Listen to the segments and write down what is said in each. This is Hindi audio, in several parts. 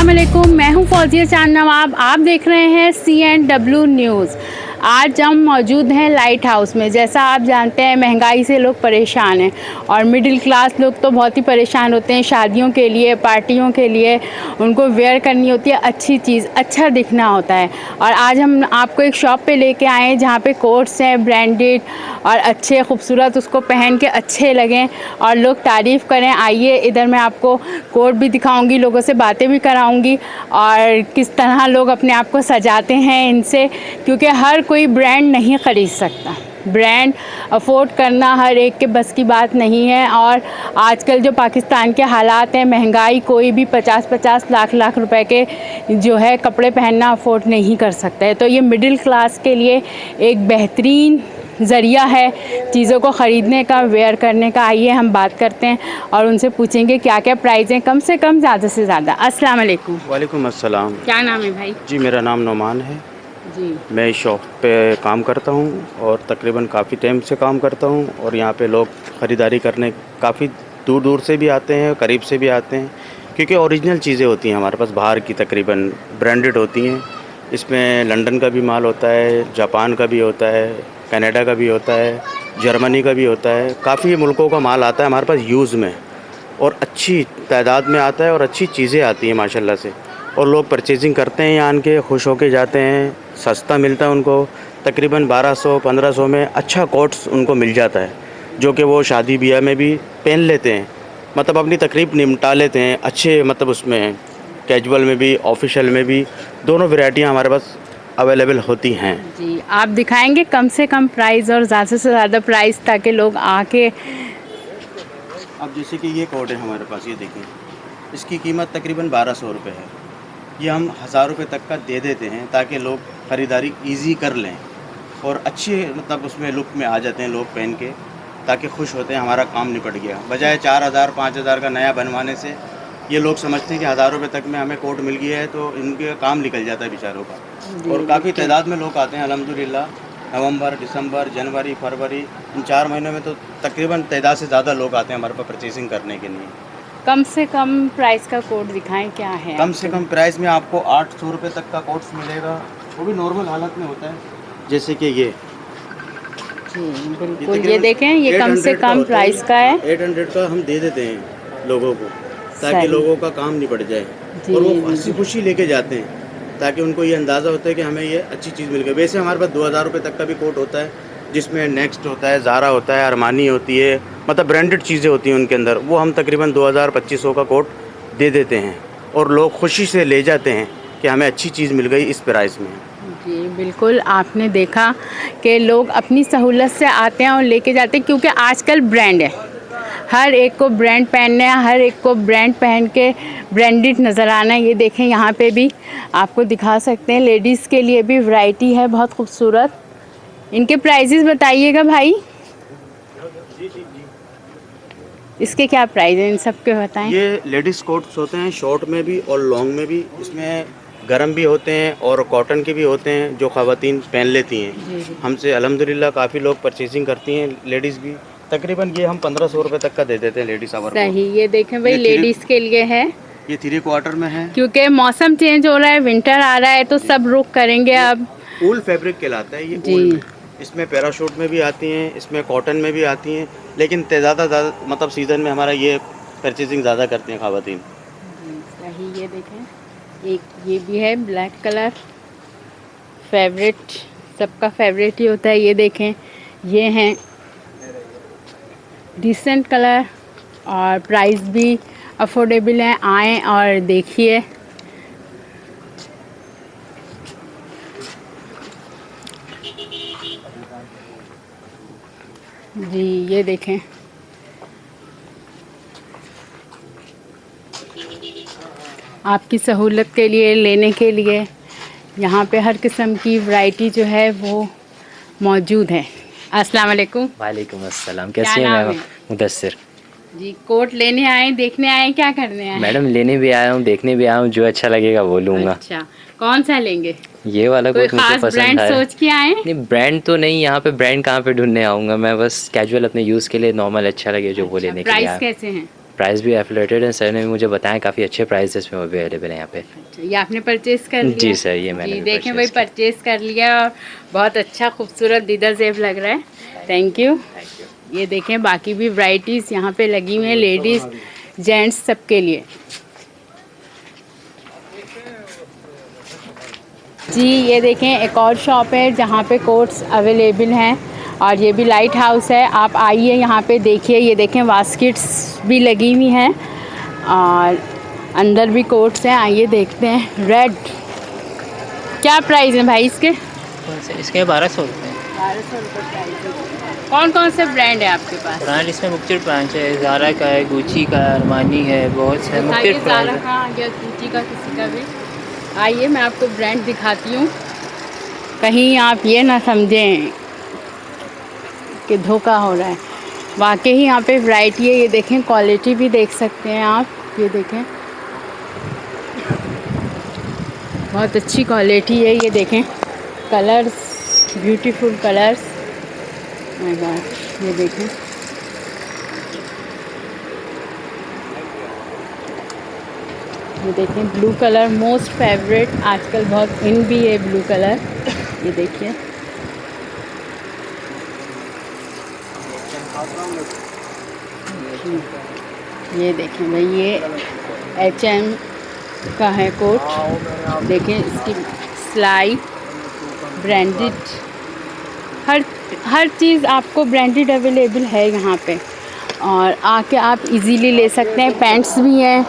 अस्सलाम वालेकुम, मैं हूं फौजिया चांद नवाब। आप देख रहे हैं CNW न्यूज़। आज हम मौजूद हैं लाइट हाउस में। जैसा आप जानते हैं महंगाई से लोग परेशान हैं और मिडिल क्लास लोग तो बहुत ही परेशान होते हैं। शादियों के लिए, पार्टियों के लिए उनको वेयर करनी होती है अच्छी चीज़, अच्छा दिखना होता है। और आज हम आपको एक शॉप पे लेके आए हैं जहाँ पे कोट्स हैं ब्रांडेड और अच्छे खूबसूरत, उसको पहन के अच्छे लगें और लोग तारीफ़ करें। आइए इधर मैं आपको कोट भी दिखाऊंगी, लोगों से बातें भी कराऊंगी और किस तरह लोग अपने आप को सजाते हैं इनसे, क्योंकि हर कोई ब्रांड नहीं ख़रीद सकता। ब्रांड अफोर्ड करना हर एक के बस की बात नहीं है। और आजकल जो पाकिस्तान के हालात हैं, महंगाई, कोई भी 50-50 लाख रुपए के जो है कपड़े पहनना अफोर्ड नहीं कर सकता है। तो ये मिडिल क्लास के लिए एक बेहतरीन ज़रिया है चीज़ों को ख़रीदने का, वेयर करने का। आइए हम बात करते हैं और उनसे पूछेंगे क्या क्या प्राइस हैं, कम से कम ज़्यादा से ज़्यादा। अस्सलाम वालेकुम। वालेकुम अस्सलाम। क्या नाम है भाई? जी मेरा नाम नोमान है जी। मैं इस शॉप पे काम करता हूँ और तकरीबन काफ़ी टाइम से काम करता हूँ। और यहाँ पे लोग ख़रीदारी करने काफ़ी दूर दूर से भी आते हैं, करीब से भी आते हैं, क्योंकि ओरिजिनल चीज़ें होती हैं हमारे पास, बाहर की तकरीबन ब्रांडेड होती हैं। इसमें लंदन का भी माल होता है, जापान का भी होता है, कनाडा का भी होता है, जर्मनी का भी होता है। काफ़ी मुल्कों का माल आता है हमारे पास यूज़ में और अच्छी तादाद में आता है और अच्छी चीज़ें आती हैं माशाल्लाह से। और लोग परचेजिंग करते हैं यहाँ आन के, खुश होके जाते हैं। सस्ता मिलता है उनको, तकरीबन 1200-1500 में अच्छा कोट्स उनको मिल जाता है, जो कि वो शादी ब्याह में भी पहन लेते हैं, मतलब अपनी तकरीब निपटा लेते हैं अच्छे, मतलब उसमें कैजुअल में भी ऑफिशियल में भी दोनों वैरायटियाँ हमारे पास अवेलेबल होती हैं। जी, आप दिखाएंगे कम से कम प्राइस और ज़्यादा से ज़्यादा प्राइस, ताकि लोग आके। अब जैसे कि ये कोट है हमारे पास, ये देखें, इसकी कीमत तकरीबन 1200 रुपये है। ये हम 1000 रुपये तक का दे देते हैं ताकि लोग ख़रीदारी इजी कर लें और अच्छे मतलब उसमें लुक में आ जाते हैं लोग पहन के, ताकि खुश होते हैं हमारा काम निपट गया। बजाय 4000-5000 का नया बनवाने से ये लोग समझते हैं कि 1000 रुपये तक में हमें कोट मिल गया है, तो इनके काम निकल जाता है बेचारों का। और काफ़ी तादाद में लोग आते हैं अल्हम्दुलिल्लाह। नवंबर, दिसंबर, जनवरी, फरवरी, इन 4 महीनों में तो तकरीबन तादाद से ज़्यादा लोग आते हैं हमारे पास परचेजिंग करने के लिए। कम से कम प्राइस का कोट दिखाएं, क्या है? कम से कम प्राइस में आपको 800 रुपये तक का कोट्स मिलेगा, वो भी नॉर्मल हालत में होता है। जैसे कि ये जी बिल्कुल, ये देखें, ये कम से कम प्राइस का है। 800 का हम दे देते हैं लोगों को, ताकि लोगों का काम निपट जाए और वो हंसी खुशी लेके जाते हैं, ताकि उनको ये अंदाज़ा होता है कि हमें ये अच्छी चीज़ मिल गई। वैसे हमारे पास 2000 रुपये तक का भी कोट होता है, जिसमें नेक्स्ट होता है, ज़ारा होता है, अरमानी होती है, मतलब ब्रांडेड चीज़ें होती हैं उनके अंदर। वो हम तकरीबन 2000-2500 का कोट दे देते हैं और लोग खुशी से ले जाते हैं कि हमें अच्छी चीज़ मिल गई इस प्राइस में। जी बिल्कुल, आपने देखा कि लोग अपनी सहूलत से आते हैं और लेके जाते हैं, क्योंकि आजकल ब्रांड है, हर एक को ब्रांड पहनना है, हर एक को ब्रांड पहन के ब्रांडेड नज़र आना है। ये देखें, यहाँ पे भी आपको दिखा सकते हैं, लेडीज़ के लिए भी वैरायटी है बहुत खूबसूरत। इनके प्राइसेस बताइएगा भाई। इसके क्या प्राइस है, इन सब के बताएं। ये लेडीज़ कोट्स होते हैं, शॉर्ट में भी और लॉन्ग में भी। इसमें गर्म भी होते हैं और कॉटन के भी होते हैं, जो ख़वातीन पहन लेती हैं। हमसे अल्हम्दुलिल्लाह काफ़ी लोग परचेजिंग करती हैं, लेडीज़ भी। तकरीबन ये हम 1500 रुपये तक का दे देते हैं लेडीज़ आवर। सही, ये देखें भाई, लेडीज़ के लिए है। ये 3 क्वार्टर में है, क्योंकि मौसम चेंज हो रहा है, विंटर आ रहा है, तो सब रुक करेंगे अब। ऊल फैब्रिक कहलाता है ये। ऊल में इसमें पैराशूट में भी आती हैं, इसमें कॉटन में भी आती हैं, लेकिन ज़्यादा मतलब सीज़न में हमारा ये परचेजिंग ज़्यादा करती हैं ख़वातीन। सही, ये देखें, एक ये भी है ब्लैक कलर, फेवरेट, सबका फेवरेट ही होता है। ये देखें, ये हैं डिसेंट कलर और प्राइस भी अफोर्डेबल है। आएँ और देखिए। जी ये देखें, आपकी सहूलत के लिए, लेने के लिए यहाँ पे हर किस्म की वैरायटी जो है वो मौजूद है। अस्सलाम वालेकुम। वालेकुम अस्सलाम। कैसे हैं मैम? मुदस्सिर जी। कोट लेने आए, देखने आए, क्या करने आए? मैडम लेने भी आया हूँ, देखने भी आया हूँ, जो अच्छा लगेगा वो लूँगा। अच्छा, कौन सा लेंगे? ये वाला कोट मुझे पसंद ब्रांड है। सोच के आए? नहीं ब्रांड तो नहीं, यहाँ पे ब्रांड कहाँ पे ढूंढने आऊँगा मैं, बस कैजुअल अपने यूज़ के लिए नॉर्मल अच्छा लगे जो वो लेने के लिए। प्राइस कैसे हैं? प्राइस भी एफिलेटेड है, सर ने भी मुझे बताया काफ़ी अच्छे प्राइसेस में अवेलेबल है यहाँ पे। ये आपने परचेज कर लिया? जी सर, ये मैंने जी भी देखें भाई, purchase किया। परचेज कर लिया और बहुत अच्छा खूबसूरत दीदा ज़ेब लग रहा है। Thank you. ये देखें बाकी भी वैरायटीज़ यहाँ पे लगी हुई हैं, लेडीज़ जेंट्स सबके लिए। जी ये देखें एक और शॉप है जहाँ पे कोट्स अवेलेबल हैं और ये भी लाइट हाउस है। आप आइए यहाँ पे देखिए, ये देखें बास्केट्स भी लगी हुई हैं और अंदर भी कोट्स हैं। आइए देखते हैं। रेड क्या प्राइस है भाई इसके? इसके 1200 रुपये। 1200 रुपये प्राइस है। कौन कौन से ब्रांड है आपके पास? ब्रांड इसमें मुख्तलिफ ब्रांच है, ज़ारा का है, गुची का, अरमानी है, बहुत से मुख्तलिफ ब्रांड ज़ारा का या गुची का, किसी का भी। आइए मैं आपको ब्रांड दिखाती हूँ, कहीं आप ये ना समझें कि धोखा हो रहा है। वाकई ही यहाँ पे वैरायटी है। ये देखें, क्वालिटी भी देख सकते हैं आप। ये देखें बहुत अच्छी क्वालिटी है। ये देखें colours, beautiful colours. My God, ये देखें ये देखें ब्लू कलर मोस्ट फेवरेट, आजकल बहुत इन भी है ब्लू कलर। ये देखिए ये देखें भाई, ये H&M का है कोट। देखें इसकी सिलाई ब्रांडेड, हर चीज़ आपको ब्रांडेड अवेलेबल है यहाँ पे और आके आप इजीली ले सकते हैं। पैंट्स भी हैं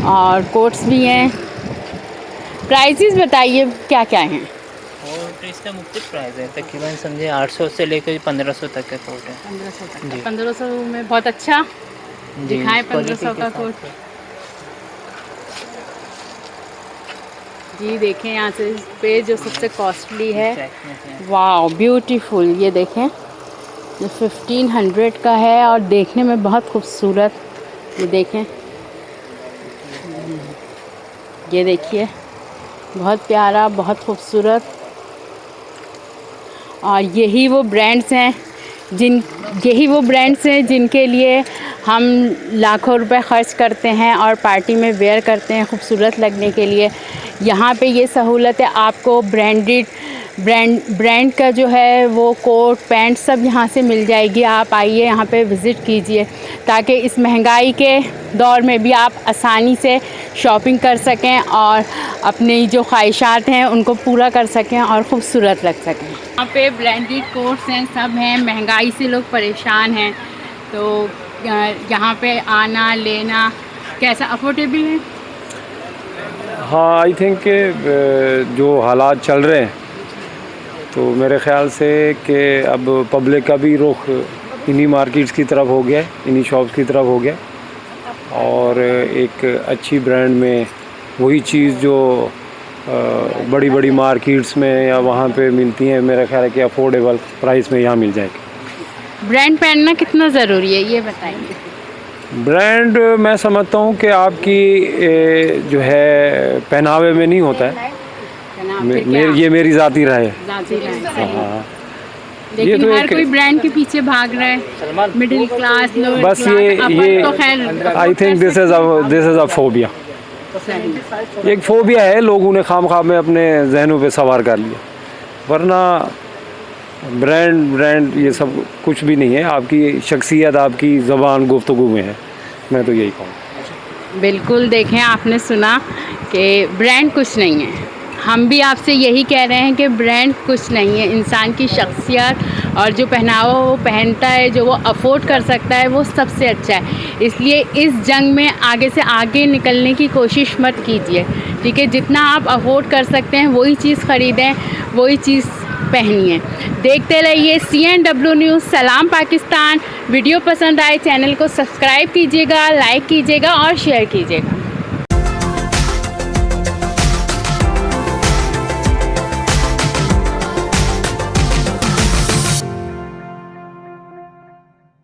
और कोट्स भी हैं। प्राइसेस बताइए क्या क्या हैं? और तो इसका मुख्तलिफ प्राइस है, तकरीबन समझे 800 से लेकर 1500 तक का कोट है। 1500 तक जी। 1500 में बहुत अच्छा जी, दिखाएं। क्वालिटी 1500 के का साथ कोट है। जी देखें यहाँ से पे जो सबसे कॉस्टली है, चेक में है। Wow beautiful. ये देखें ये 1500 का है और देखने में बहुत खूबसूरत। ये देखें, ये देखिए बहुत प्यारा, बहुत खूबसूरत। और यही वो ब्रांड्स हैं जिनके लिए हम लाखों रुपए ख़र्च करते हैं और पार्टी में वेयर करते हैं खूबसूरत लगने के लिए। यहाँ पे ये सहूलत है, आपको ब्रांड का जो है वो कोट पैंट सब यहाँ से मिल जाएगी। आप आइए यहाँ पे विज़िट कीजिए ताकि इस महंगाई के दौर में भी आप आसानी से शॉपिंग कर सकें और अपनी जो ख्वाहिशात हैं उनको पूरा कर सकें और ख़ूबसूरत लग सकें। यहाँ पे ब्रांडेड कोट्स हैं, सब हैं। महंगाई से लोग परेशान हैं, तो यहाँ पे आना लेना कैसा अफोर्डेबल है? हाँ, आई थिंक जो हालात चल रहे हैं तो मेरे ख़्याल से कि अब पब्लिक का भी रुख इन्हीं मार्केट्स की तरफ हो गया है, इन्हीं शॉप्स की तरफ हो गया और एक अच्छी ब्रांड में वही चीज़ जो बड़ी बड़ी मार्केट्स में या वहाँ पे मिलती हैं, मेरा ख्याल है कि अफोर्डेबल प्राइस में यहाँ मिल जाएगी। ब्रांड पहनना कितना ज़रूरी है ये बताइए? ब्रांड मैं समझता हूँ कि आपकी जो है पहनावे में नहीं होता है। ये मेरी ज़ाती राय है। हाँ, लेकिन तो हर कोई ब्रांड के पीछे भाग रहा है, मिडिल क्लास लोग। बस ये तो खैर I think this is a phobia. एक फोबिया है, लोगों ने खामखा में अपने जहनों पे सवार कर लिया, वरना ब्रांड ये सब कुछ भी नहीं है। आपकी शख्सियत, आपकी ज़बान, गुफ्तगू में है। मैं तो यही कहूँ। बिल्कुल, देखें आपने सुना कि ब्रांड कुछ नहीं है। हम भी आपसे यही कह रहे हैं कि ब्रांड कुछ नहीं है। इंसान की शख्सियत और जो पहनावा वो पहनता है, जो वो अफोर्ड कर सकता है, वो सबसे अच्छा है। इसलिए इस जंग में आगे से आगे निकलने की कोशिश मत कीजिए, ठीक है? जितना आप अफोर्ड कर सकते हैं वही चीज़ ख़रीदें, वही चीज़ पहनिए। देखते रहिए CNW न्यूज़। सलाम पाकिस्तान। वीडियो पसंद आए चैनल को सब्सक्राइब कीजिएगा, लाइक कीजिएगा और शेयर कीजिएगा।